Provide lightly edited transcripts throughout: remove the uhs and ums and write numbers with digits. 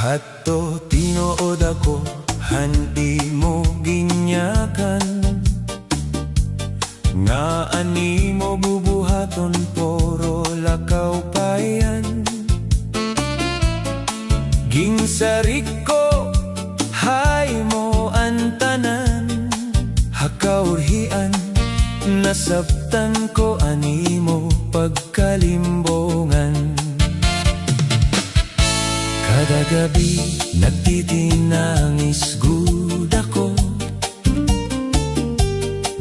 Adto tinuod ako, handi mo ginyakan. Nga ani mo bubuhaton, poro lakaw payan. Ginsarik ko, hay mo antanan. Hakaurhian, nasabtan ko ani mo pagkalimbongan. Kada gabi nagtitinangis gud ako,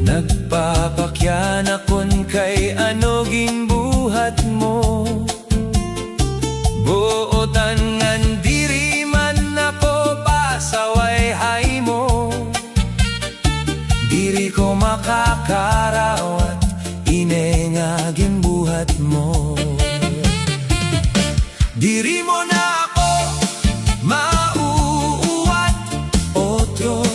nagpapakyan akon kay ano ginbuhat mo. Buotan ngan diri man ako pasaway hay mo. Diri ko makakarawat ine nga ginbuhat mo. Diri mo na ako mauuwat otro.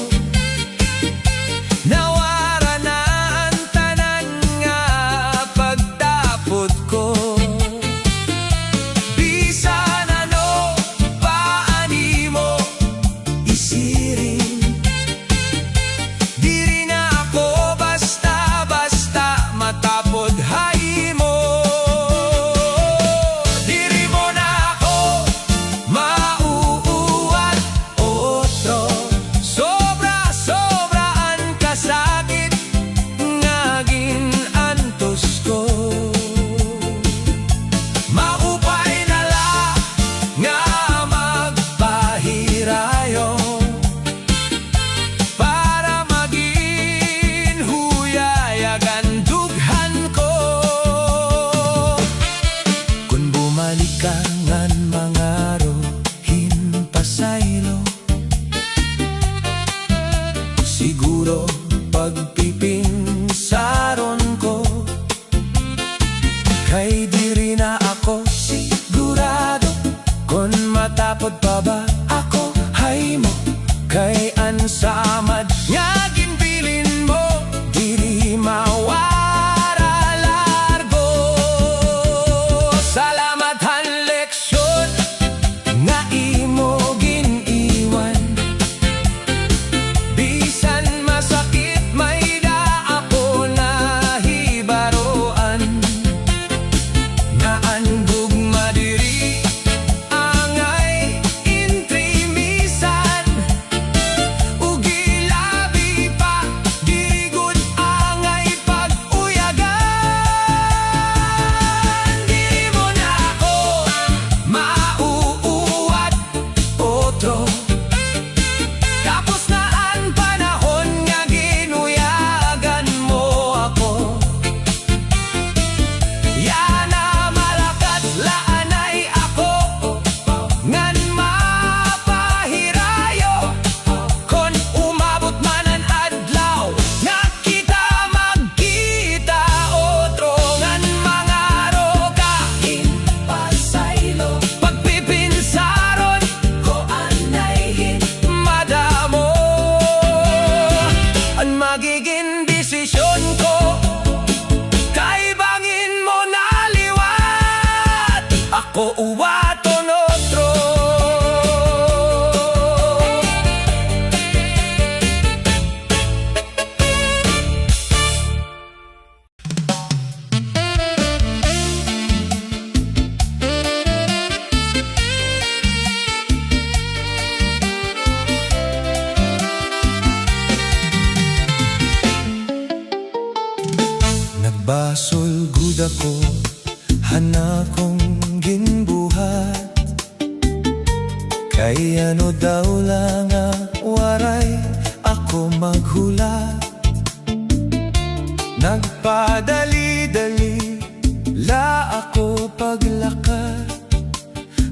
Nawara na ang tanan nga pagtapot ko. Bisan ano paani mo isirin. Diri na ako basta-basta matapod hay mo. Diri mo na ako mauuwat otro. Sobra-sobra ang kasakit nga ginantos ko. Maupay na la nga magpahirayo para maging huyayag ang dughan ko. Kung bumalik ka ngan mangaro hinpasaylo, siguro pagpipinsaron ko. Kay diri na ako sigurado, kung matapod pa ba ako hay mo. Kay ansamad nga ginbilin mo, diri mawara largo. Salamat han leksyon nga imo giniwan. Bisan masakit may da ako nahibaroan. Nga ang gugma diri angay intrimisan. Ugi labi pa diri gud angay pag-uyagan. Diri mo na ako mauuwat otro. Tapos na ang panahon nga ginuyagan mo ako. Yana malakat laanay ako ngan mapahirayo. Kon umabot man ang adlaw nga kita magkita otro. Ngan mga roga hinpasaylo, pagpipinsaron ko anay madamo. Ang magiging desisyon ko kay bangin mo naliwat. Ako uwaton otro. Nagbasol gud ako, hana kong ginbuhat. Kay ano daw lang nga waray ako maghulat. Nagpadali-dali la ako paglakad.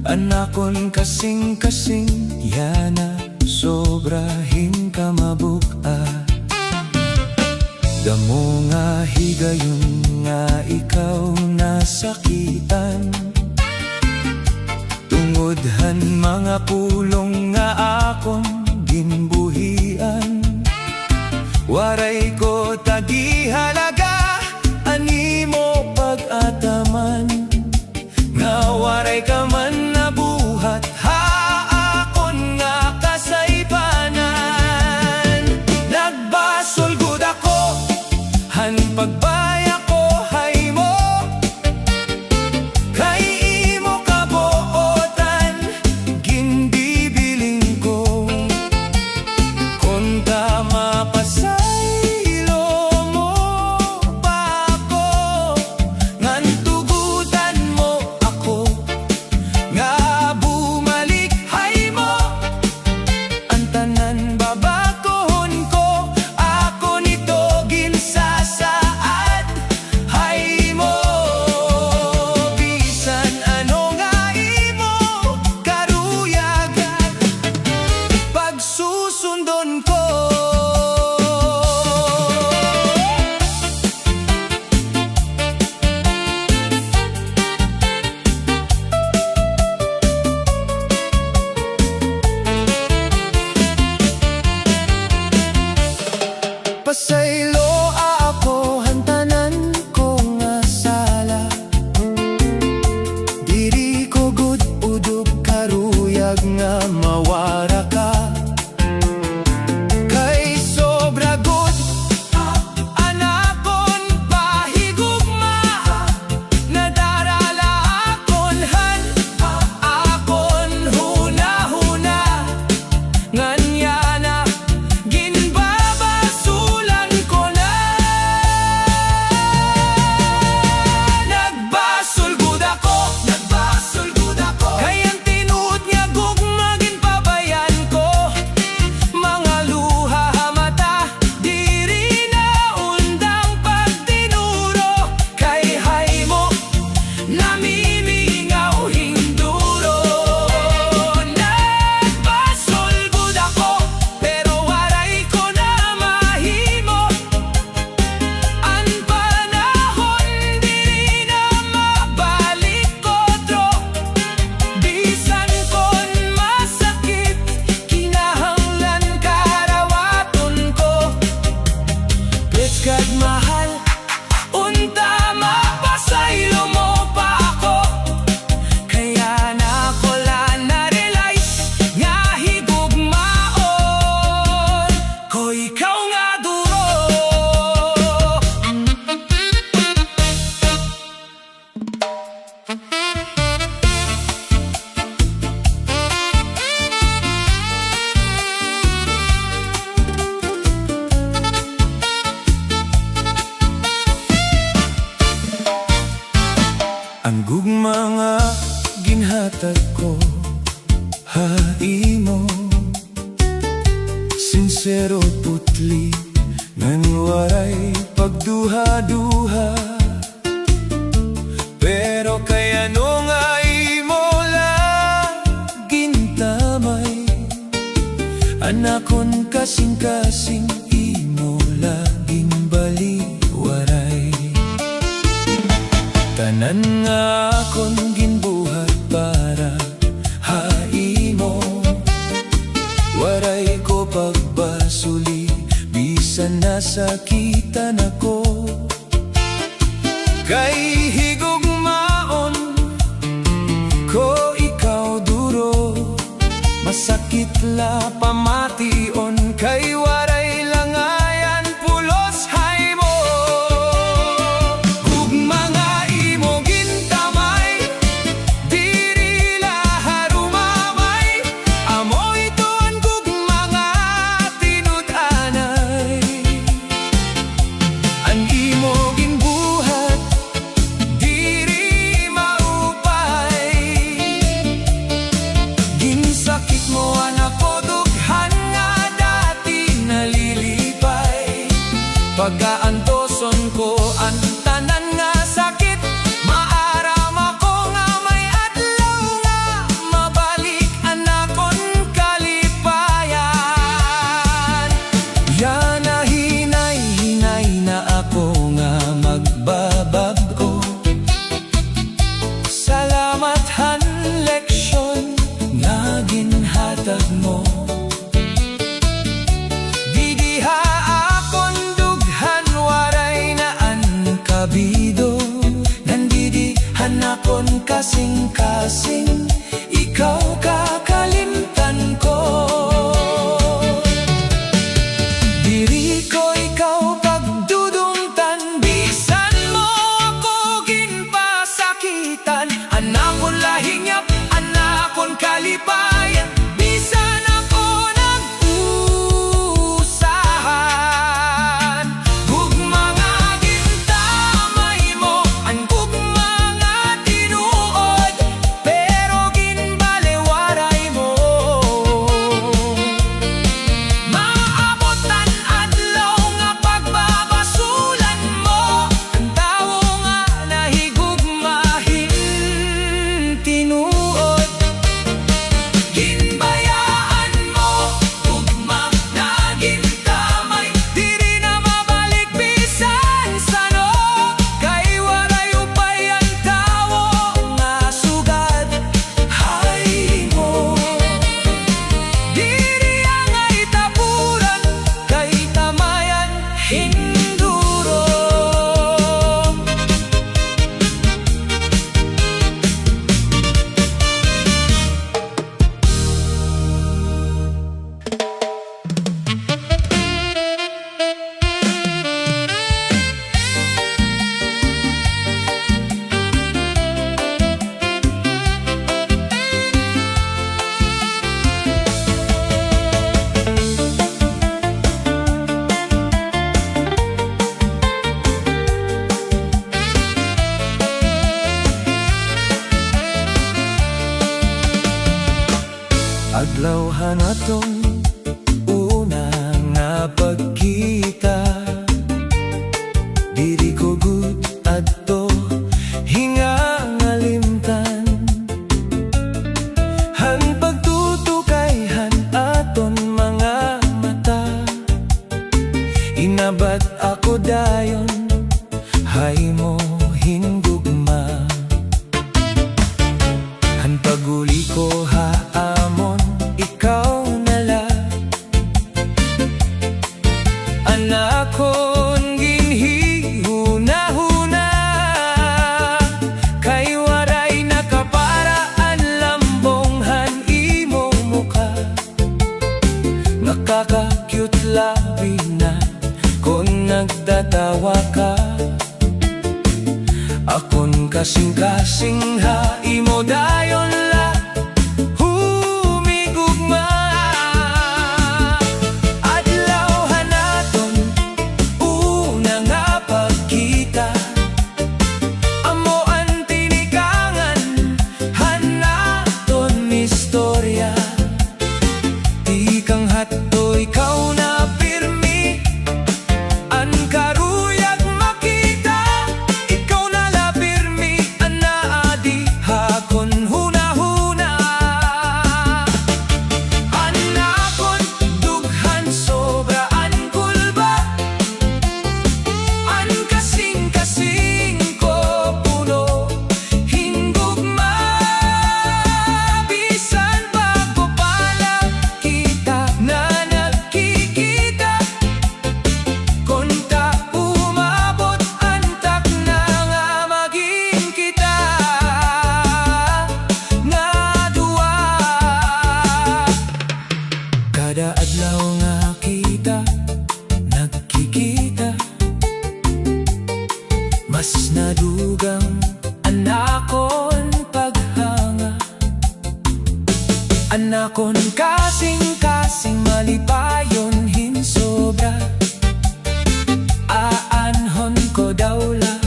Anakon kasing-kasing yana sobrahin ka mabukat. Damo nga higayon nga ikaw nasakitan. Tungodhan mga pulong nga akon ginbuhian. Waray ko tagihalaga ani mo pag-ataman. Nga waray ka man nabuhat ha ako. kag nga mawara ka. Kay sobra good anakon pahigugma, nadarala akonhan akon huna-huna. Nganya na ginbabasulan ko na, nagbasol gud ako kayang tinuod nga gugma ginpabayan ko. Mga luha mata diri na undang pagtinuro, kay haymo namimingaw hinduro. Nagbasol gud ako pero waray ko na mahimo, ang panahon diri na mabalik kodro. Bisan kon masakit kinahanglan karawaton ko. Bitch kag mahal unta mapasaylo mo pa ako, kaya na ko lang na-realize nga higugmaon ko ikaw nga duro. Ang gugma nga ginhatag ko haimo, sincero putli ngan waray pagduha-duha. Pero kay ano nga imo lang gintamay, anakon kasing-kasing imo laging baliwaray. Tanan nga akon ginbuhat para haimo, waray ko pagbasuli bisan nasakitan ako. Kay higugmaon ko ikaw duro, masakit la pamation kay waray langayan pulos haymo. Gugma nga imo gintamay diri la rumamay, amoy tuon gugma nga tinud-anay. Ang imo ginbuhat diri maupay, ginsakit mo anak ko dughan nga dati nalilipay. Pagkaantoson ko ang tanan nga sakit, maaram ako nga may adlaw nga mabalik anakon kalipayan. Yan na hinay-hinay na ako nga magbabag-o. Salamat han leksyon nga ginhatag mo. Didiha akon dughan waray na an kabido, nandidihan akon kasing-kasing ikaw kakalimtan ko. Diri ko ikaw pagdudungtan, bisan mo ako ginpasakitan. Anakon lahingap, anakon kalipayan, bisan ako nag-usahan. Gugma nga gintamay mo, ang gugma nga tinuod, pero Adlaw hanatong una nga pagkita, diri ko gud adto hinga nga limtan. Han pagtutukayhan aton mga mata, inabat ako dayon haymo hindugma. Han paguli ko haamon ikaw nala, anakon ginhihuna-huna, kay waray nakaparaan lambonghan imong muka. Nakaka-cute labi na kung nagtatawa ka, akon kasing-kasing ha imo dayon la humigugma. Adlaw hanaton una nga pagkita, amo ang tinikangan hanaton istorya. Di kang hatto ikaw na pirmi, an karuyag makita, ikaw na la pirmi, an naadi hakon huna-huna. Anakon dughan sobra an kulba, an kasing-kasing ko puno hingugma. Bisan bago pala kita na nagkikita, konta umabot antak na nga maging kita nga duwa. Kada adlaw nga kita nagkikita, mas nadugang anakon paghanga. Anakon kasing-kasing malipayon hinsobra, aanhon ko dawla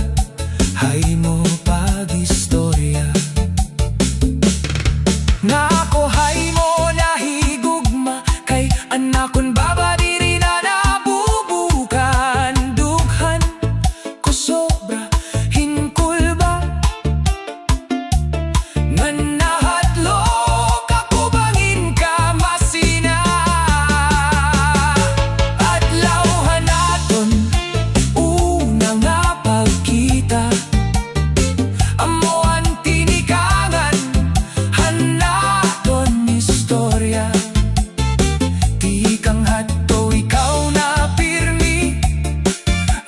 haymo pag-istorya. Nga ako haymo nahigugma, kay anakon baba diri na nabubukan. Dughan ko sobra hinkulba, nga nahadlok ako bangin ka masina. Adlaw hanaton una nga pagkita, amo ang tinikangan hanaton istorya. Di kang hatto ikaw na pirmi,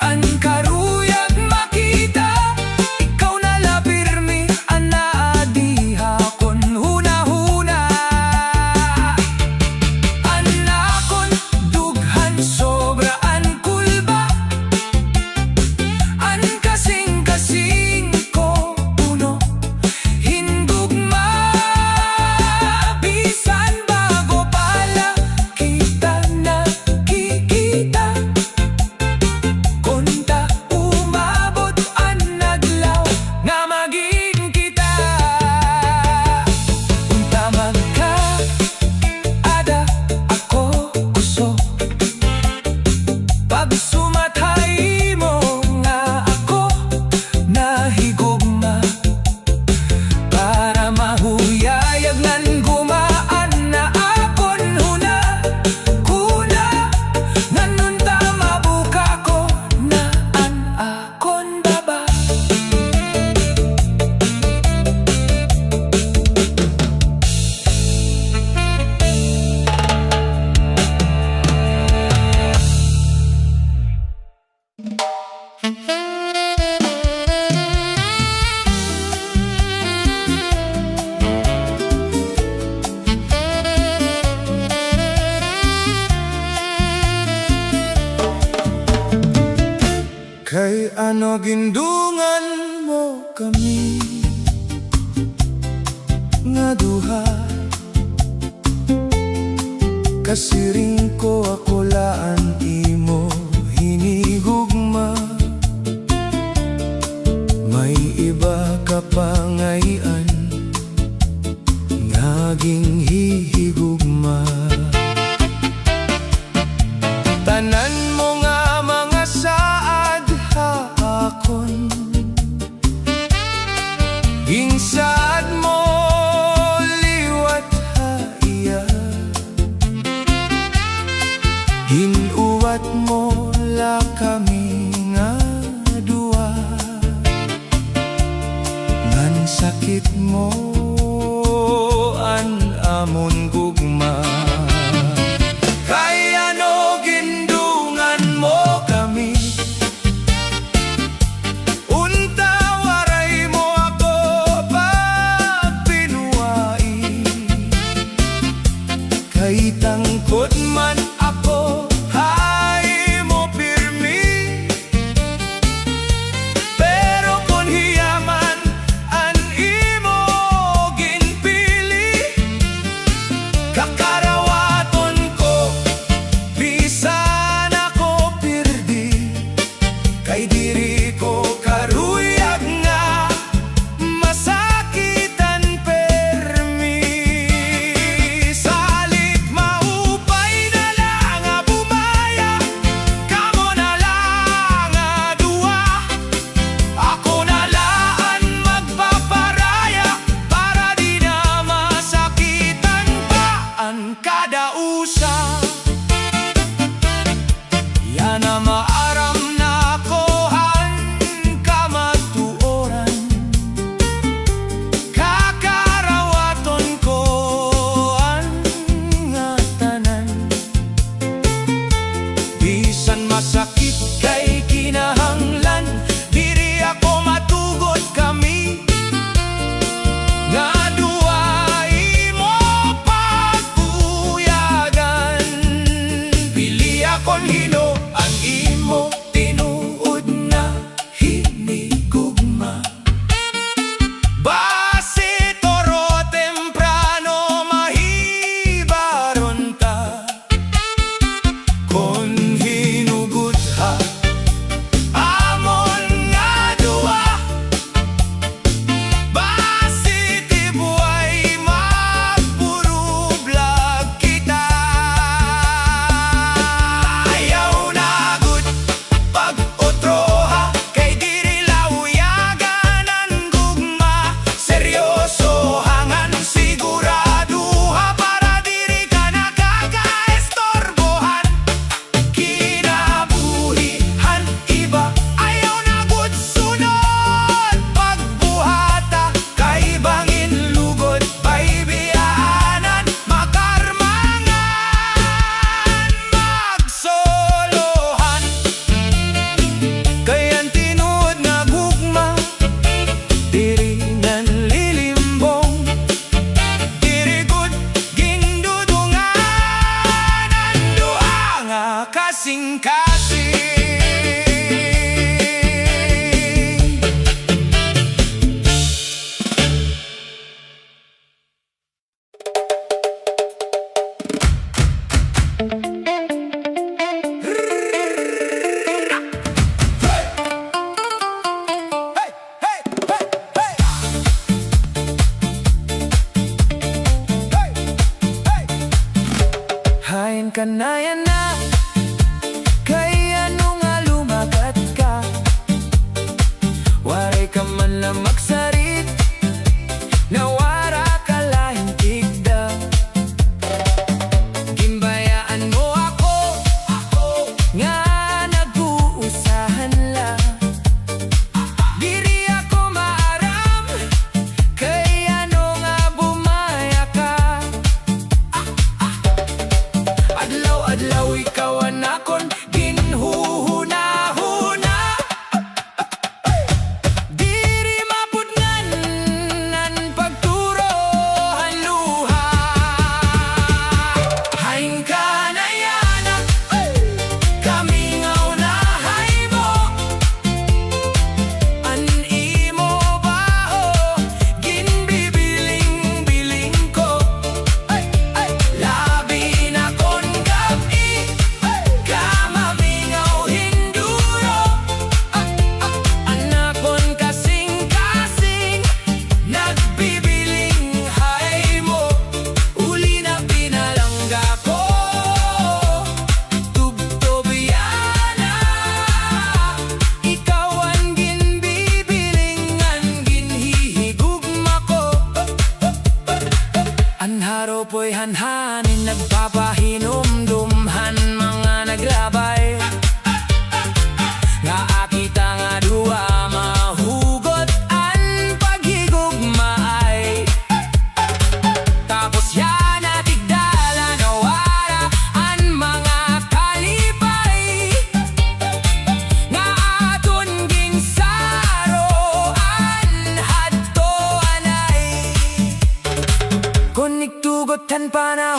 an karuyag makita, ikaw na la pirmi, an naadi hakon huna-huna. Anakon dughan sobra an kulba, an kasing-kasing ko puno hindugma. Bisan bago pala kita nakikita, konta umabot an adlaw nga maging kita. Unta magka ada ako kuso, pagsumatay mo nga ako nahigugma, para mahuyayag nan gumaan na akon huna kuna. Nanunta mabuka ko na an akon baba. Kay ano gindungan mo kami nga duha, kasiring ko ako laan imo hinigugma. May iba ka pa ngayon, ngaging hihigugma. Kaya no gindungan mo kami, unta waray mo ako pag pinuwai. Kay tangkod man ako, hay mo pirmi. Pero kung hiyaman an imo ginpili, kakarawaton ko bisan ako pirdi. Kay diri ko karuyag nga masakitan permi. Salit maupay na lang nga bumaya, kamo na lang nga duwa. Ako na laan magpaparaya para di na masakitan pa ang kada usa. Yan na maaram na kohan kamatuoran, kakarawaton ko ang nga tanan. Bisan masakit kay kinahanglan, diri ako matugod kami. Nga duway mo pagbuyagan, pili akong hino ang imo tinuod na hinigugma. Base toro temprano mahibaron ta, kon hinugot ha amon nga duwa. Base tibuay magpurublag kita. Ayaw na gud pag-otroha, kay diri lawyagan ang gugma. Seryoso hangan siguraduha para diri ka nakakaestorbohan. Kinabuhihan iba, ayaw na gud sunod pagbuhata. Kay bangin lugod pa'y biyaanan, makarmangan magsolohan. Kay ang tinuod nga gugma, diri nan lilimbong. Diri gud gindudungan ang duha nga kasing-kasing. Hain kanayan na, kay ano nga lumagat ka. Waray ka man lang magsarit, nawara ka lahing tigda. Gimbayaan mo ako, nga nag-uusahan lang. Diri ako maaram, kay ano nga bumaya ka. Adlaw-adlaw ikaw ang akon ginhuhuna-huna. Diri mapudngan ang pagturo ang luha. Haing ka na yana, kami nga unahay mo. An imo baho, ginbibiling-biling ko. Labi na kon gabi, kamamingaw hinduro. Anakon kasing-kasing, nagbibiling hay mo. Uli na pinalangga ko, tubtobyana. Ikaw ang ginbibiling, ang ginhihigugma ko. Ang haropo'y hanhanin, nagpapahinom-dumhan mga naglabay. Nga akita nga duwa, mahugot ang paghigugmaay. Tapos yan natigdala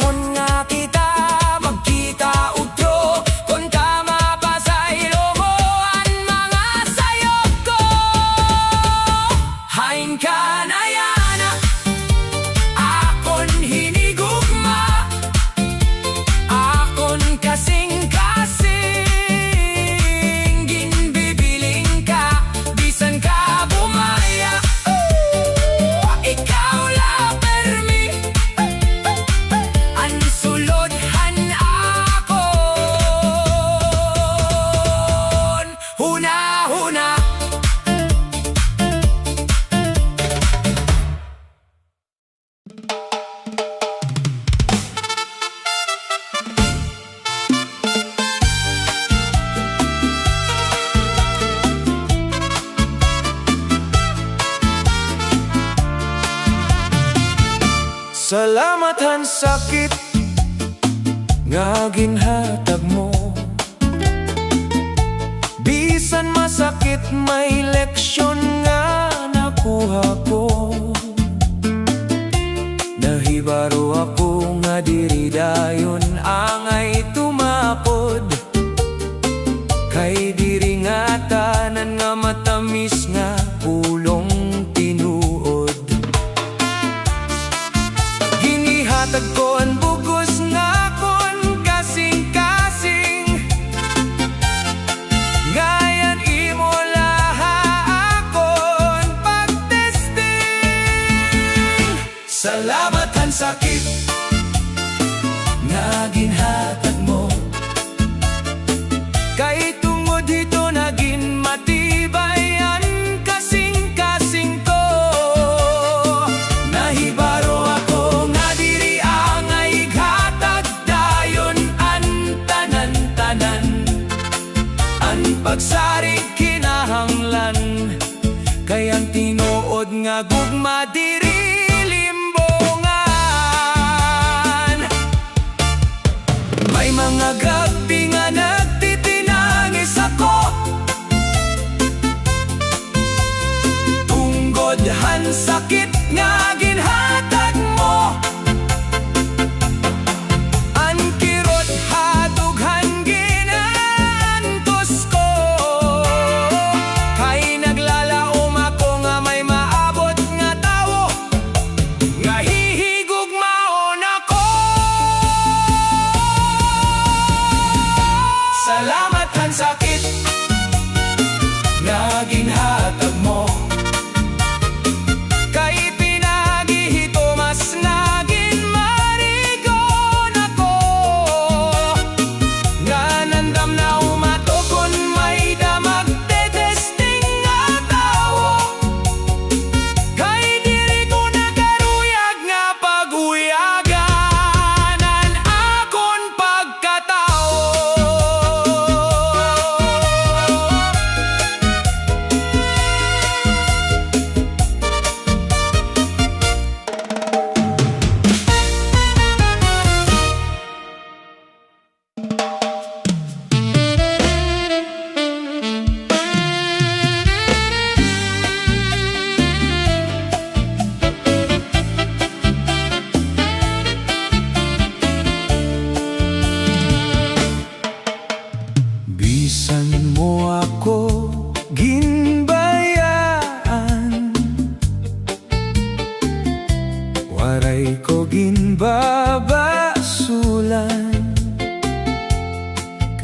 Hinaon nga kita magkita utro kon tama pa sa ilo mo ang mga sayop ko. Hain ka na yana akon hinigugma, akon kasing-kasing ginbibiling ka bisan ka bumaya. Ikaw la permi ang sulodhan akon huna-huna. Salamat han sakit nga ginhatag mo, bisan masakit may leksyon nga nakuha ko. Nahibaro ako nga diri dayon angay tumakod, kay diri nga tanan nga matamis nga pulong tinuod. Ginihatag ko ang bugos nga kon kasing-kasing, ngayon imo laha akon pagtesting. Salamat ang sakit nga ginhatag mo, kay tungod dito naging matibay ang kasing-kasing ko. Nahibaro ako nga diri angay hatag dayon ang tanan-tanan, ang pagsarig kinahanglan, kay ang tinuod nga gugma diri limbongan. May mga gabi nga nagtitinangis ako, tunggod han sakit nga ginhatag mo. Ang kirot hatughan ginantos ko, kay naglalaom ako nga may maabot nga tawo nga hihigugmaon ako. Salamat han sakit nga ginhatag mo, kay pinagihito mas naging marigon ako, nga nandam na umatokon may damag tetesting nga tawo, kay diri ko nakaruyag nga paguyaganan akon pagkatao. Bisan mo ako ginbayaan, waray ko ginbabasulan,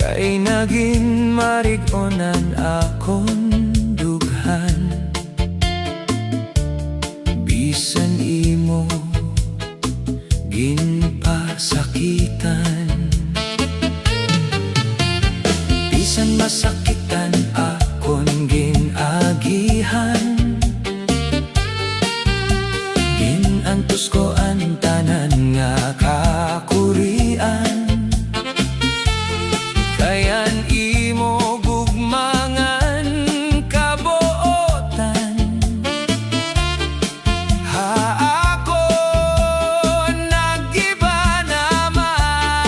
kay naging marigonan akon dughan. Bisan imo ginpasakitan, bisan masakitan akon ginagihan, ginantos ko ang tanan nga kakurian, kayan imo gugmangan kabuotan. Ha ako nagiba naman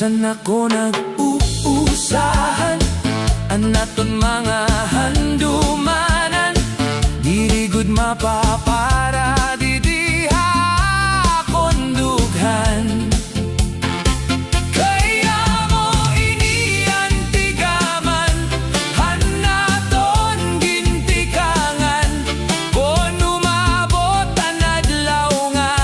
Bisan ako nag-uusahan anaton mga handumanan, dili gud mapapara didiha akong dughan. Kaya mo iniantigaman hanaton gintikangan, kung umabot ang adlaw nga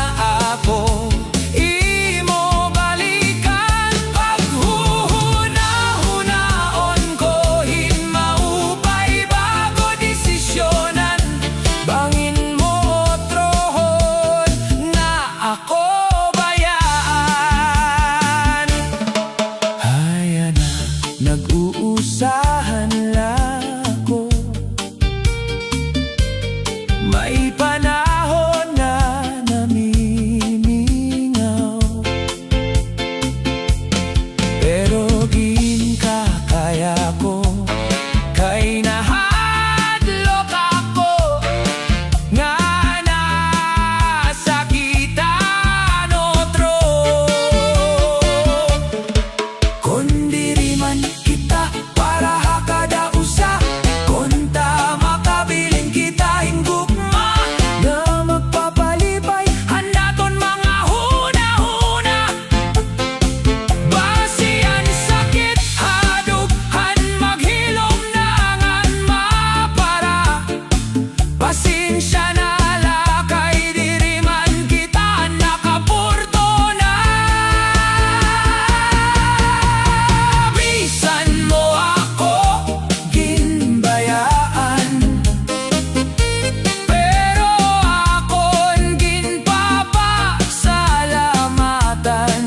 ako imo balikan. Paghuhuna-hunaon ko hinmaupay bago desisyonan, bangin mo trohon na ako bayaan. Haya na, nag-uusahan lako, may panahon na namimingaw, pero ginkakaya ko kay nahadlok ako nga nasakitan otro. Kung diri man kita para hakada usa, kung ta makabilin kita hingugma na magpapalipay hanaton mga huna-huna. Basihan sakit hadughan maghilom na angan mapara, pasensya na lakay diri man kita nakapurto na. Bisan mo ako ginbayaan, pero akon ginpapasalamatan.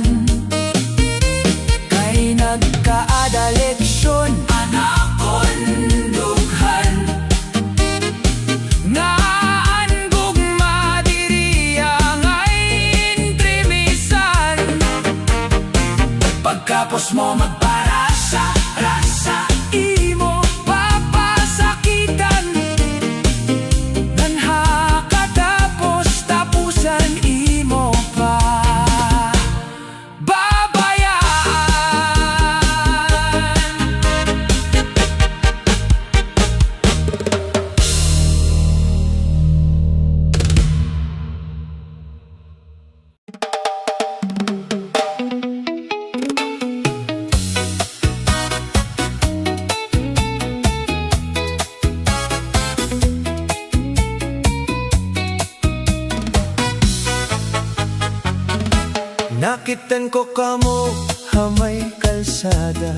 Kay nagkaada leksyon anakon dughan, nga ang gugma diri angay intrimisan. Pagkapos mo magparasa, rasa imo papasakitan, ganha katapos tapusan imo pa babayaan. Nakitan ko kamo hamay kalsada,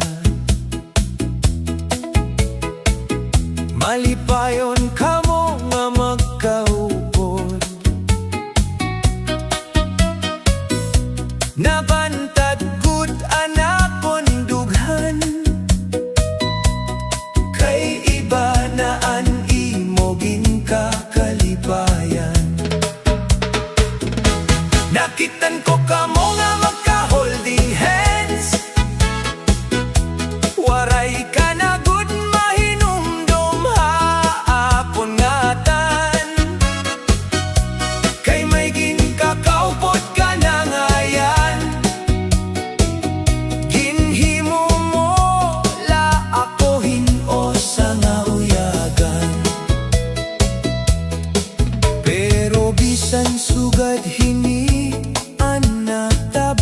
malipayon kamo nga magkaupod. Nabantad gud anakon dughan, kay iba na an imo ginkakalipayan. Nakitan ko kamo nga magka-holding hands, waray ka na gud mahinumdum haapon ngatan. Kay may ginkakaupod ka na ngayan, ginhimo mo la ako hinos sa nauyagan. Pero bisan sugad hini anatab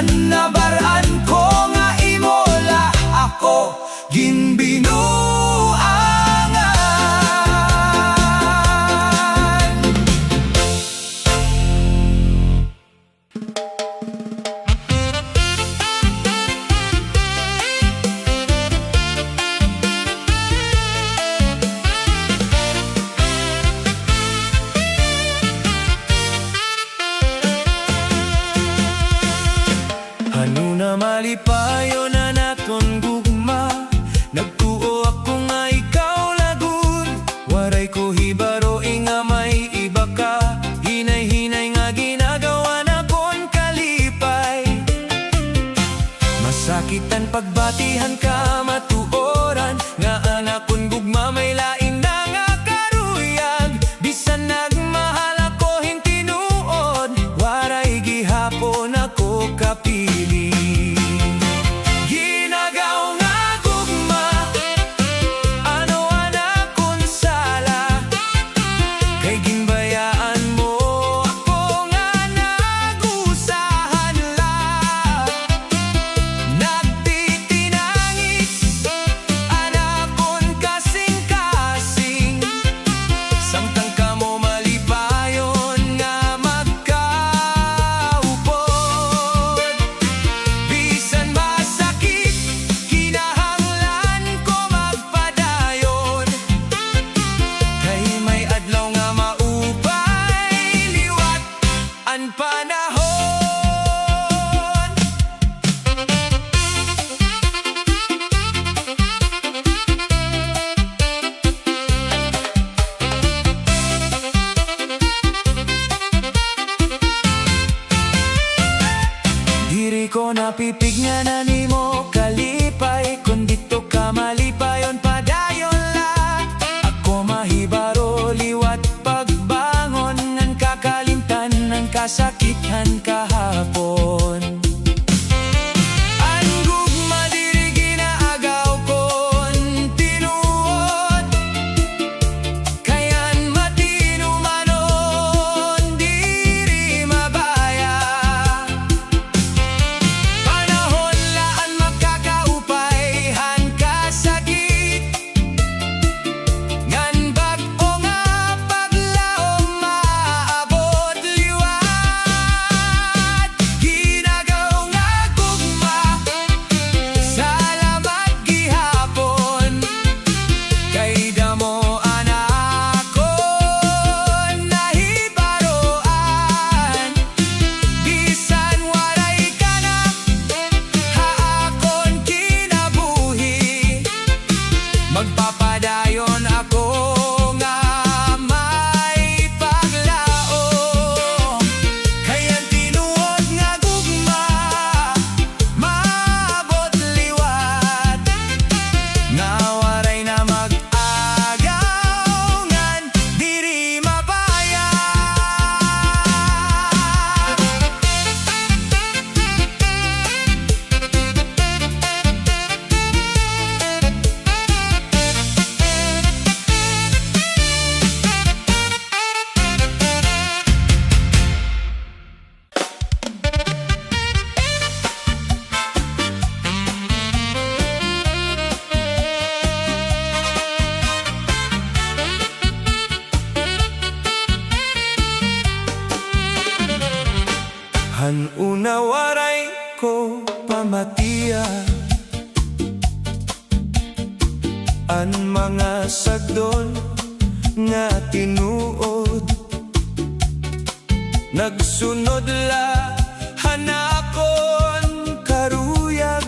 nabaraan ko nga imola ako ginbinuangan. Ano na malipayo na naton gugma, nagtuo ako nga ikaw lagun. Waray ko hibaro nga may iba ka, hinay-hinay nga ginagawa na kon kalipay. Masakitan pagbatihan ka matuoran, nga anak kon gugma may lain na nga karuyag. Bisan nagmahal ako hintinuod, waray gihapon ako kapili. Ginagaw nga gugma, ano anak kong sala, kay ginbayaan mo ako nga nagusahan la. Nagtitinangis, anak kong kasing-kasing, samtang kamo malipayon nga magkaupod. Bisan masakit, kinahanglan ko magpadayon, kay may adlaw nga maupay liwat ang panahon. Diri ko napipig nga na nimo kalipay, kung dito ka malipayon padayon la. Ako mahibaro liwat pagbangon, ngan kakalimtan ng kasakitan kahapon. Ang gugma diri ginaagaw kon tinuod, kayan matinumanon diri mabaya. Panahon laan magkakaupay han kasakit, ngan bag-o nga paglaom maabot liwat. Ginagaw nga gugma, salamat gihapon, kay damo anak ko nahibaroan. Bisan waray ka na, haakon kinabuhi, magpapadayon ako nga may paglaom. Kayan tinuod nga gugma, maabot liwat, nga waray na mag-agaw, ngan diri mabaya. Han una waray ko pamatiya, an mga sagdol nga tinuod, nagsunod la hanakon karuyag.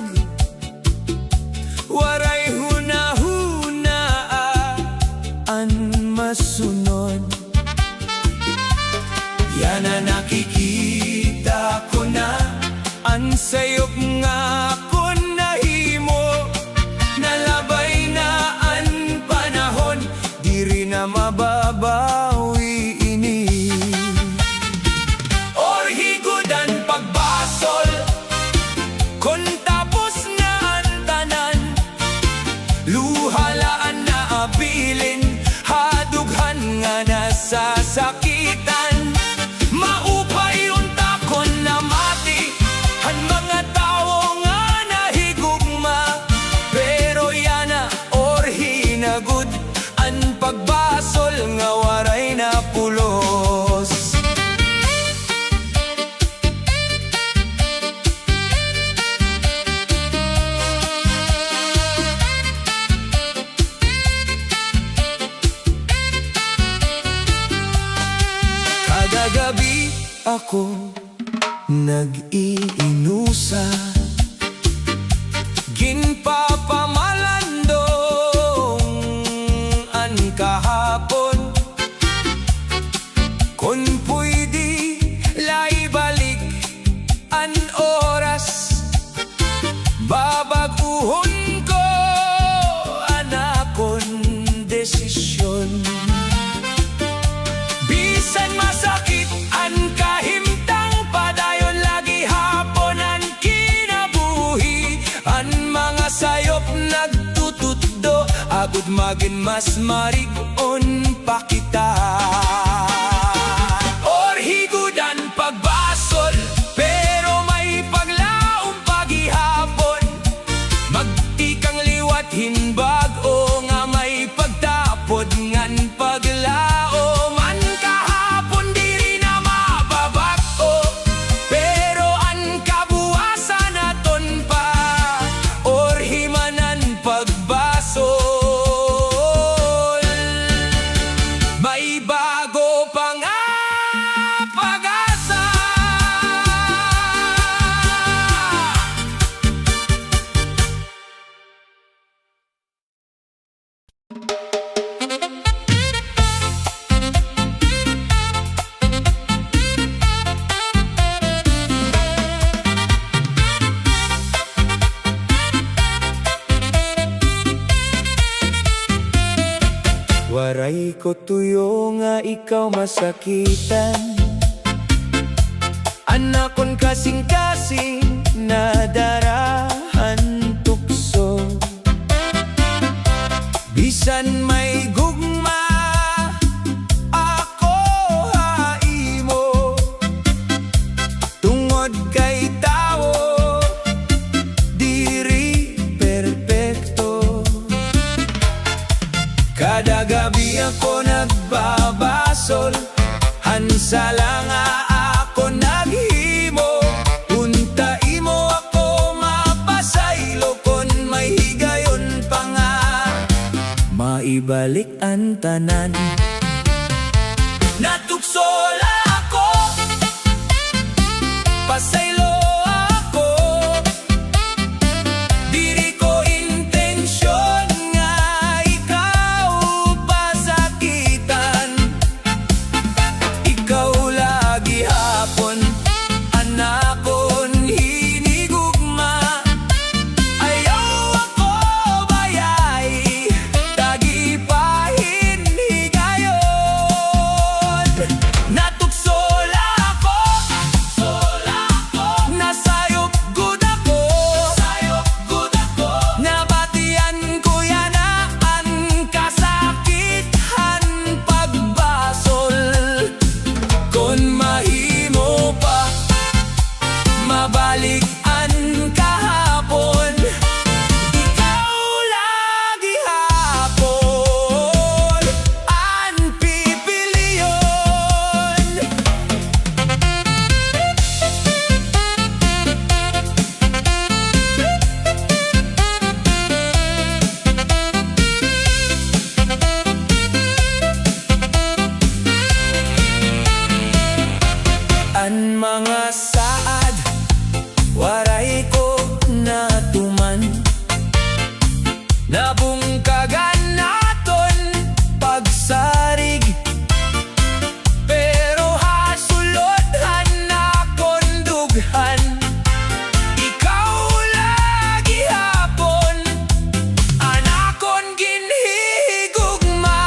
Waray hunahunaa an masunod, yan na nakikita ko na ang sayop nga ako nahimo. Nalabay na ang panahon, diri na mababawi ini. Or higudan pagbasol, kung tapos na ang tanan, luhalaan na abilin, hadughan nga nasasakitan. Maupay unta kon na mati, han mga ako nag-iinusa, ginpapamalandong an kahapon. Kung pwede laibalik an oras, babaguhon ko anakon desisyon. Bisan masakit an kahimtang, padayon lagi hapon an kinabuhi. An mga sayop nagtutuddo, agud magin mas marigon pa kita. Or higudan pagbasol, pero may paglaom pagihapon. Magtikang liwat hinbag o nga may pagtapod ngan paglaom. An kahapon diri na mababag-o, pero an kabuwasan naton pa. Or himanan pagbasol, may bago pa nga pag-asa. Waray ko tuyo nga ikaw masakitan, anakon kasing-kasing na darahan tukso. Bisan may gugma ako haimo, tungod kay tao diri perpekto. Kada gabi ako nagbabasol, hansala nga ako naghimo. Unta imo ako mapasaylo, kon may higayon pa nga maibalik ang tanan. Natuksola ako, pasaylo ako, diri ko intensyon nga ikaw pasakitan. Ikaw lagi hapon anakon hinigugma. Ayaw ako bayay, tagipahin higayon. Natuksola ako, nasayop gud ako, nabatian ko yana an kasakithan pagbasol. Kon mahimo pa mabalik an kahapon, ikaw lagi hapon an pipiliyon. An mga saad waray ko natuman, nabungkagan naton pagsarig. Pero hasulodhan nakon dughan, ikaw lagi hapon anakon ginhigugma.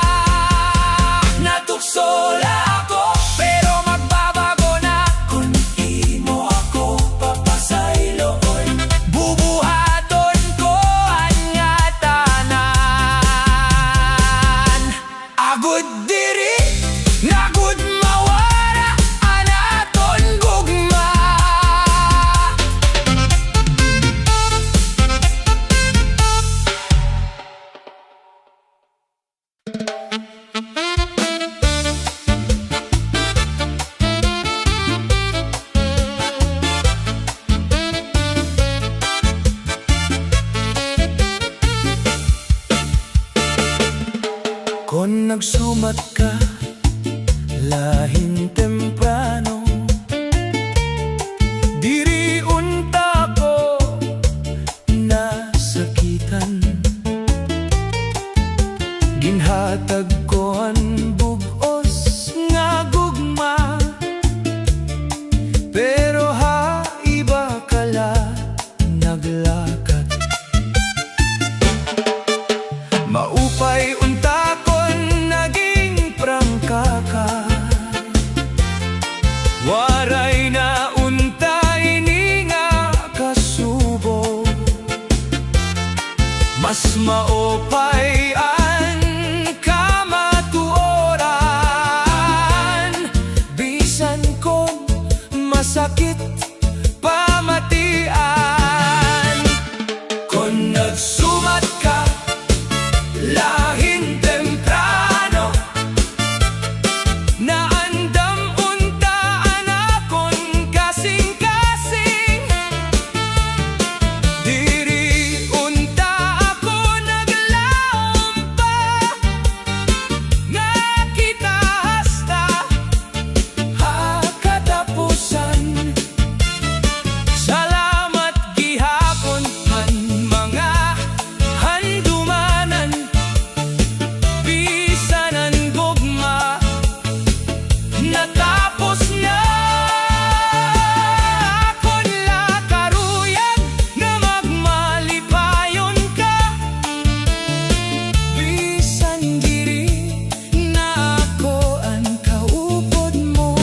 Natuksola ako, pero magbabago na kung imo ako papasayloon. Bubuhaton ko ang nga tanan, agud diri nagud mawara anaton gugma. Kon nagsumat ka lahing temprano, Diri unta ko nasakitan, ginhatag ko ang bugos nga gugma, pero ha iba kala naglakat. Maupay unta kon naging prangka ka, waray na unta ini nga kasubo. Mas maupay ang kamatuoran, bisan kon masakit pamatian. Kon nagsumat ka lahin temprano, naandam unta anakon kasing-kasing. Diri unta ako naglaom pa, nga kita hasta hakatapusan. Salamat gihapon man mga handumanan, bisan ang gugma natapos na. Akon lakaruyan nga magmalipayon ka, bisan diri na ako ang kaupod mo.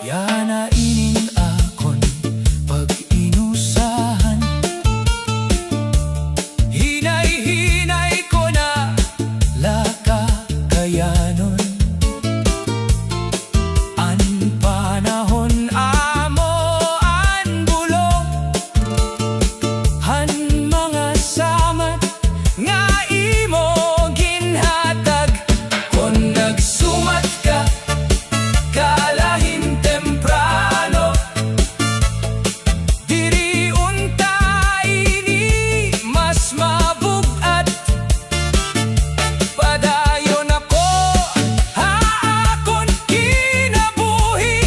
Yana inin akon pag-inusahan, hinay-hinay ko na lakakayanon. An panahon amo an bulong, han mga samat nga imo ginhatag. Kon nagsumat ka kalahin temprano, diri unta ini mas mabugat. Padayon ako haakon kinabuhi,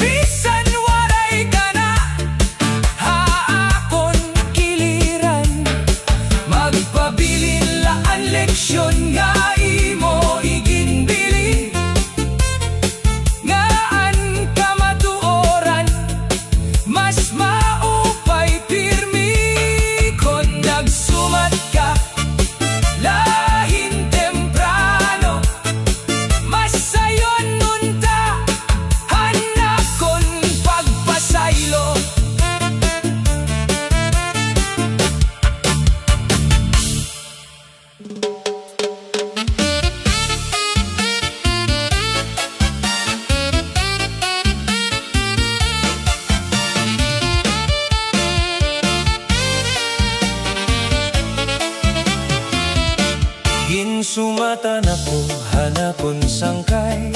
bisan waray ka na haakon kiliran. Magpabilin laan leksyon nga imo iginbili, ngaan kamatuoran mas maupay pirmi. Kon nagsumat ka lahin temprano, masayon nunta hanakon pagpasaylo. Ginsumatan ako hanakon sangkay,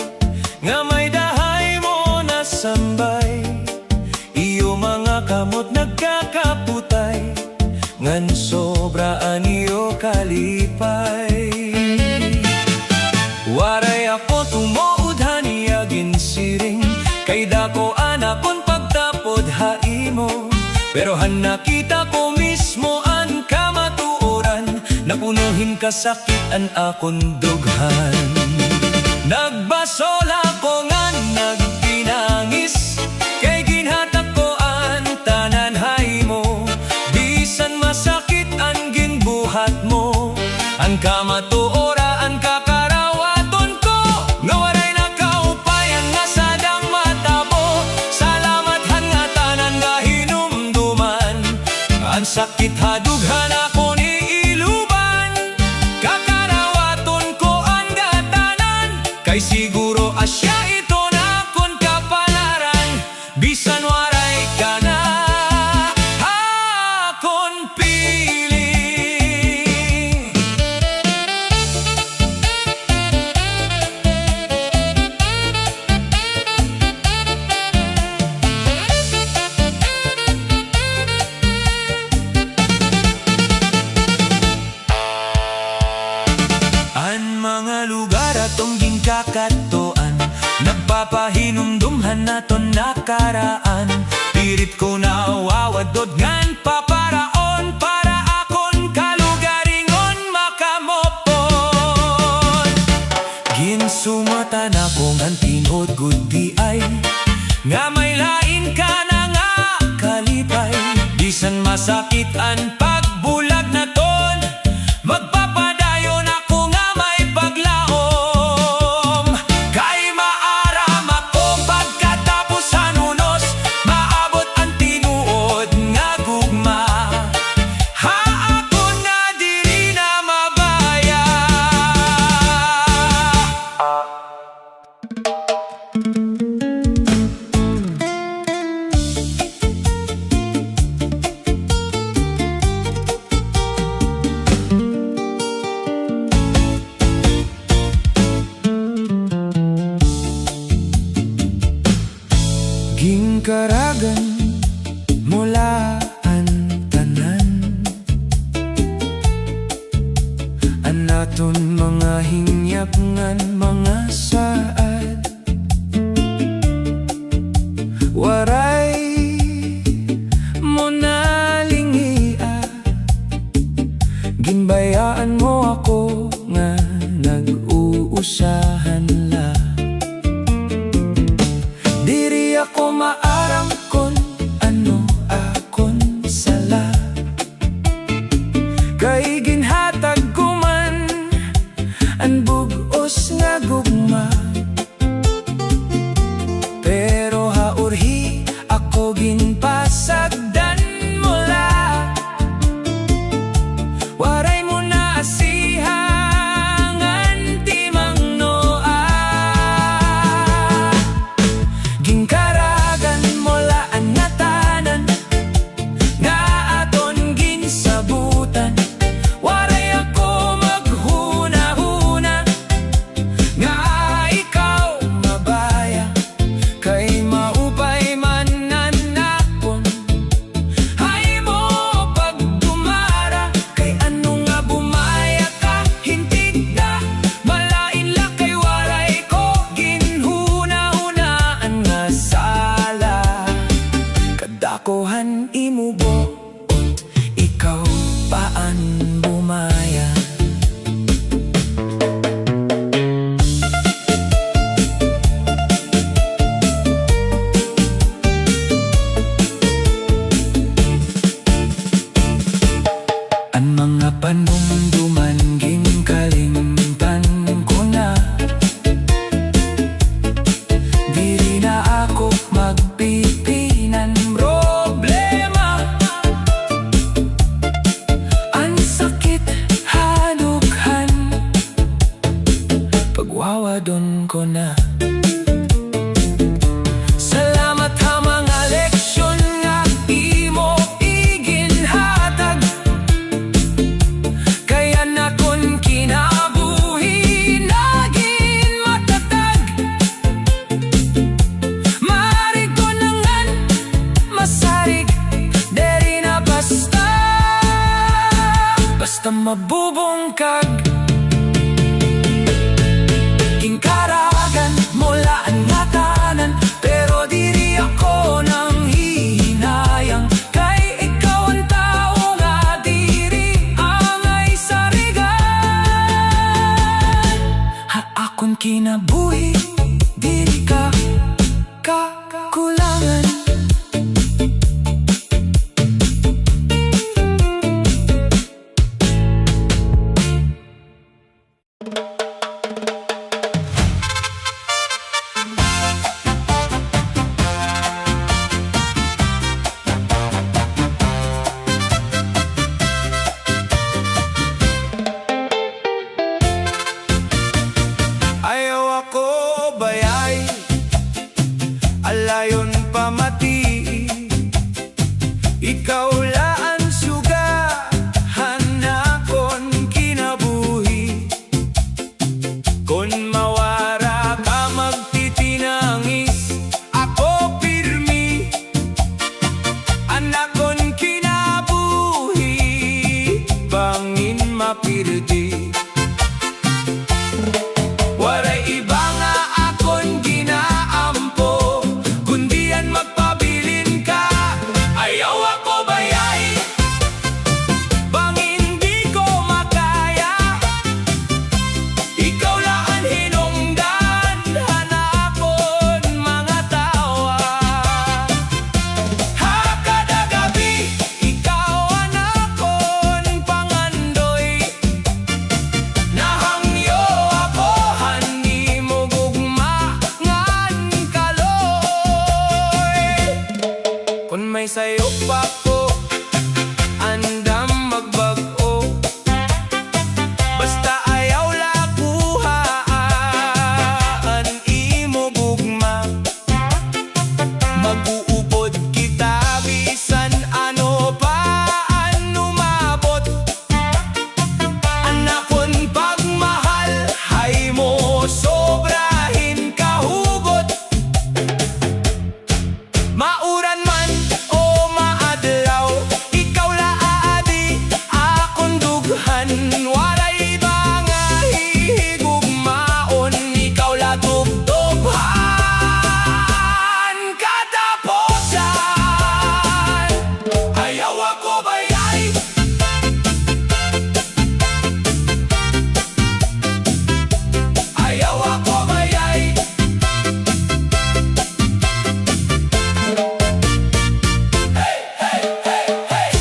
nga may dahay mo nasambay. Iyo mga kamot nagkakaputay, ngan sobraan iyo kalipay. Waray ako tumood haniya ginsiring, kay dako anakon pagtapod haimo. Pero han nakita ko mismo ang kamatuoran, napunuhin kasakit ang akon dughan. Nagbasol ako nga nagpinangis, kay ginhatak ko ang tanan haymo. Bisan masakit ang ginbuhat mo, ang kamatuora ang kakarawaton ko, nga waray nakaupayan nga sadang matabo. Salamat han nga tanan nga hinumduman, ang sakit hadughan ako ni iluban. Kakarawaton ko ang gatanan, kay siguro asya ito na akon kapalaran. Bisan waray ka na akon piling. Ang mga lugar atong ginakatoan, nagpapahinumdumhan na naton nakaraan. Pirit ko nawawadod ngan paparaon para akon kalugaringon makamopon. Ginsumatan akong ang tinod gudi ay nga may lain ka na nga kalipay. Bisan masakit ang pagbulag na ton, magpapadayon ako nga may paglaom. Kay maaram ako pagkatapos sa nunos, maabot ang tinuod nga gugma. Ha ako nga diri na mabaya. Gingkaragan mula ang tanan, ang naton mga hingyap ngan mga saad. Waray mo na lingia, ginbayaan mo ako nga nag-uusahan la. Diri ako maarang kon ano akon sala, kay ginhatag ko man ang bugos nga gugma. Pero haurhi ako ginpasagdan mula, waray mo na asihangan timang noa. Gingkaragan mula ang natanan nga aton ginsabutan, waray ako maghuna-huna nga ikaw mabaya. Kay maupay man nanakon, hay mo pagtumara. Kay ano nga bumaya ka, hintig na malain la. Kay waray ko ginhuna-hunaan nga sala. Kadakohan imubo, ikaw paan bumaya. Ang mga panumduman gingkalimtan ko na, diri na ako magpipinan problema. Ang sakit hadukhan, pagwawadon ko na. Salamat ha mga leksyon nga imo iginhatag, kaya nakon kinabuhi naging matatag. Marig ko na ngan masarig, deri na basta mabubungkag. Gingkaragan mula ang natanan, pero diri ako nang hihinayang. Kay ikaw ang tao nga diri angay sarigan. Ha akon kinabuhi, diri ka kakulangan. kailan magpabilin ka. Ayaw ako bayay, bang hindi ko makaya. Ikaw lang ang hinungdan, hanapon mga tawa. Ha kada gabi, ikaw ang akon pangandoy. Nahangyo ako, hani mo gugma ngan kaloy. Kung may sayo pa ko, andam magbag-o. Basta ayaw lakuhaan, imo gugma. Mag-uupod kita, bisan ano pa ang umabot. Anakon pagmahal, hay mo sobrahin kahugot. Mauran man o maadlaw, ikaw laadi akong dughan. Walay ba nga hihigugmaon, ikaw la tubtubhan katapusan. Ayaw ako bayay, ayaw ako bayay. Hey, hey, hey, hey.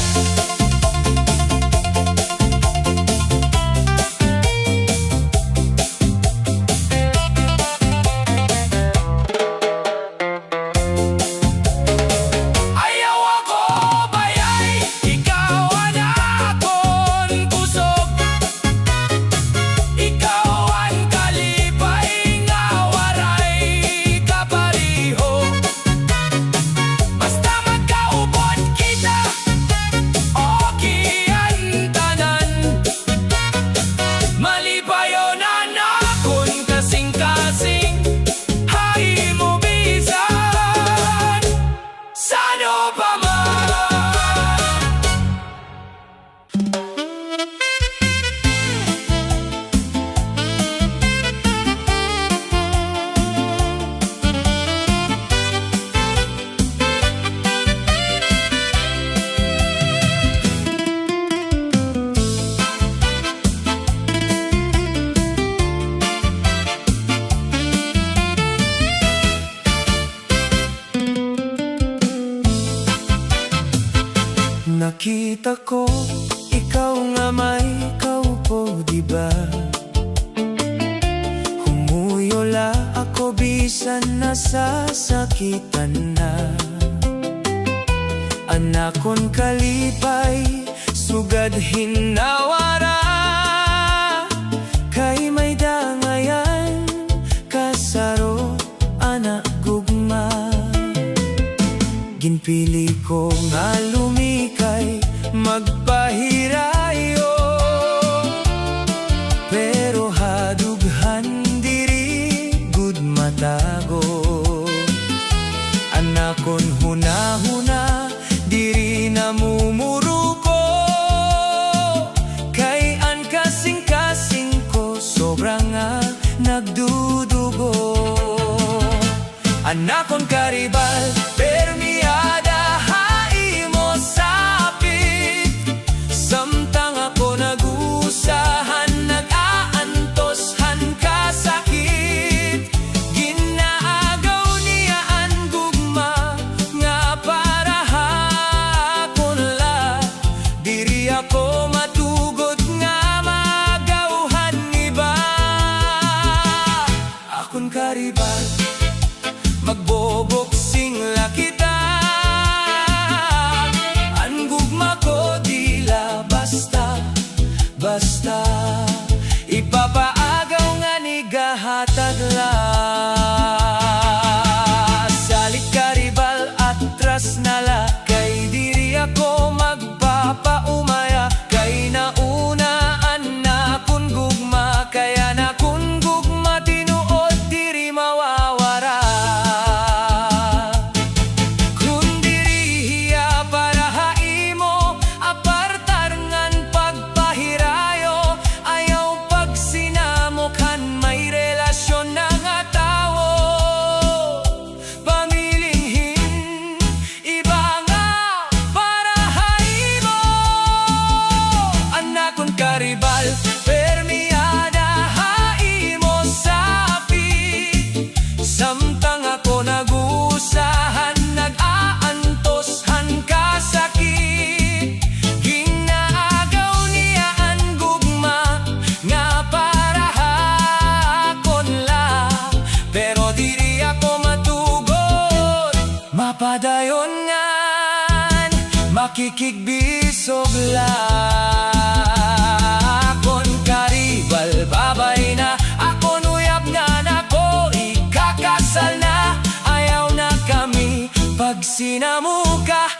Ayaw ako bayay, ikaw ang akon kusog. Ikaw ang kalipay nga waray kapariho. Basta magkaubod kita, okay ang tanan. Malipayonan akon kasing-kasing, hay mo bisan sano pa man. Nakita ko, ikaw nga may kaupo, diba? Humuyula ako bisan nasasakitan na. Anakon kalipay, sugad hinawara. Kay may dangayan, kasaro anak gugma. Ginpili ko nga lumikay, magpahirayo. Pero hadughan diri, gud matago. Anakon huna-huna, diri namumuruko. Kay an kasing-kasing ko, sobrang nga nagdudugo. Anakon karibal, permiada, hai mo sapit. Samtang dayon ngan makikigbisog la akon karibal babay na akon uyab nga nako ikakasal na ayaw na kami pag sinamuka.